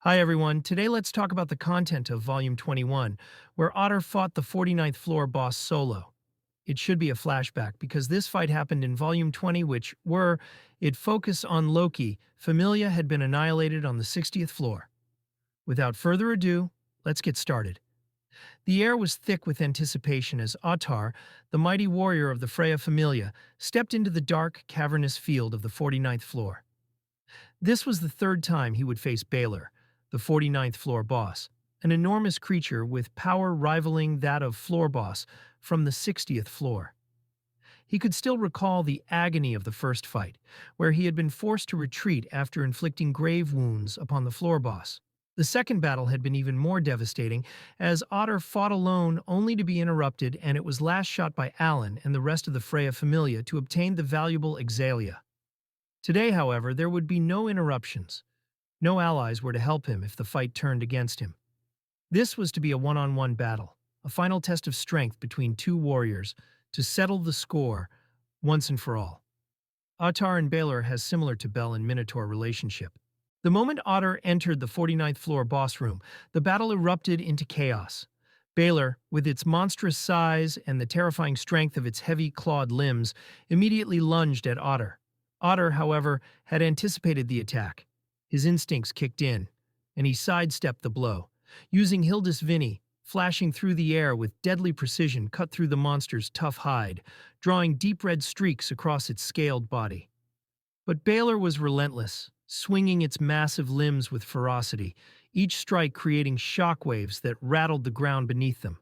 Hi everyone, today let's talk about the content of Volume 21, where Otter fought the 49th floor boss solo. It should be a flashback because this fight happened in Volume 20, it focused on Loki. Familia had been annihilated on the 60th floor. Without further ado, let's get started. The air was thick with anticipation as Ottar, the mighty warrior of the Freya Familia, stepped into the dark, cavernous field of the 49th floor. This was the third time he would face Balor, the 49th floor boss, an enormous creature with power rivaling that of floor boss from the 60th floor. He could still recall the agony of the first fight, where he had been forced to retreat after inflicting grave wounds upon the floor boss. The second battle had been even more devastating, as Otter fought alone only to be interrupted, and it was last shot by Alan and the rest of the Freya Familia to obtain the valuable Exalia. Today, however, there would be no interruptions. No allies were to help him if the fight turned against him. This was to be a one-on-one battle, a final test of strength between two warriors to settle the score once and for all. Ottar and Balor has similar to Bel and Minotaur relationship. The moment Otter entered the 49th floor boss room, the battle erupted into chaos. Balor, with its monstrous size and the terrifying strength of its heavy clawed limbs, immediately lunged at Otter. Otter, however, had anticipated the attack. His instincts kicked in, and he sidestepped the blow, using Hildis Vini, flashing through the air with deadly precision, cut through the monster's tough hide, drawing deep red streaks across its scaled body. But Balor was relentless, swinging its massive limbs with ferocity, each strike creating shockwaves that rattled the ground beneath them.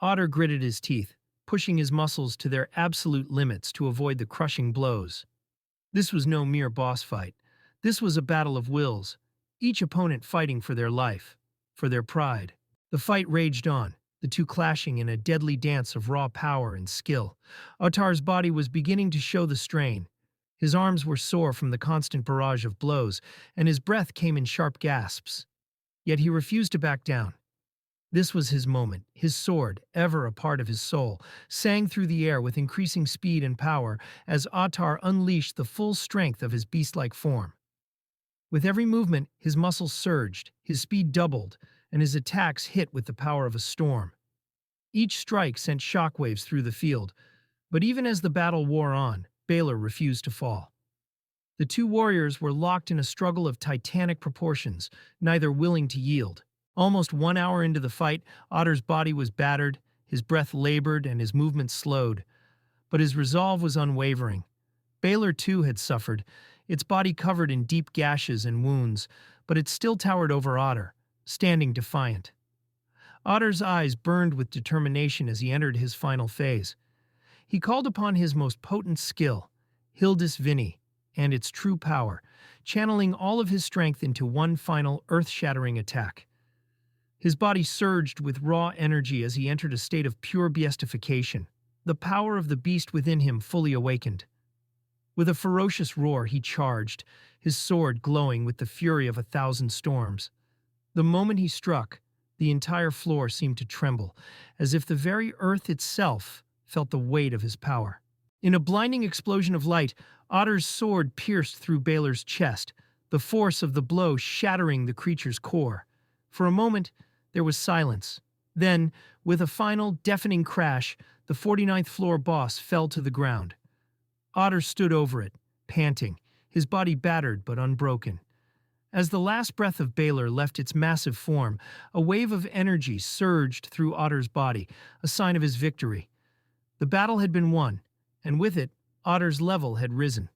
Otter gritted his teeth, pushing his muscles to their absolute limits to avoid the crushing blows. This was no mere boss fight. This was a battle of wills, each opponent fighting for their life, for their pride. The fight raged on, the two clashing in a deadly dance of raw power and skill. Ottar's body was beginning to show the strain. His arms were sore from the constant barrage of blows, and his breath came in sharp gasps. Yet he refused to back down. This was his moment. His sword, ever a part of his soul, sang through the air with increasing speed and power as Ottar unleashed the full strength of his beast-like form. With every movement, his muscles surged, his speed doubled, and his attacks hit with the power of a storm. Each strike sent shockwaves through the field, but even as the battle wore on, Balor refused to fall. The two warriors were locked in a struggle of titanic proportions, neither willing to yield. Almost 1 hour into the fight, Ottar's body was battered, his breath labored, and his movements slowed. But his resolve was unwavering. Balor, too, had suffered, its body covered in deep gashes and wounds, but it still towered over Otter, standing defiant. Ottar's eyes burned with determination as he entered his final phase. He called upon his most potent skill, Hildis Vini, and its true power, channeling all of his strength into one final, earth-shattering attack. His body surged with raw energy as he entered a state of pure beastification, the power of the beast within him fully awakened. With a ferocious roar, he charged, his sword glowing with the fury of 1,000 storms. The moment he struck, the entire floor seemed to tremble, as if the very earth itself felt the weight of his power. In a blinding explosion of light, Ottar's sword pierced through Balor's chest, the force of the blow shattering the creature's core. For a moment, there was silence. Then, with a final, deafening crash, the 49th floor boss fell to the ground. Otter stood over it, panting, his body battered but unbroken. As the last breath of Balor left its massive form, a wave of energy surged through Ottar's body, a sign of his victory. The battle had been won, and with it, Ottar's level had risen.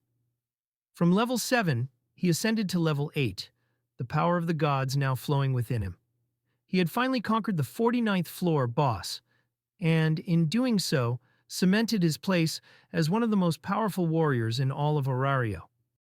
From level 7, he ascended to level 8, the power of the gods now flowing within him. He had finally conquered the 49th floor boss, and in doing so, cemented his place as one of the most powerful warriors in all of Orario.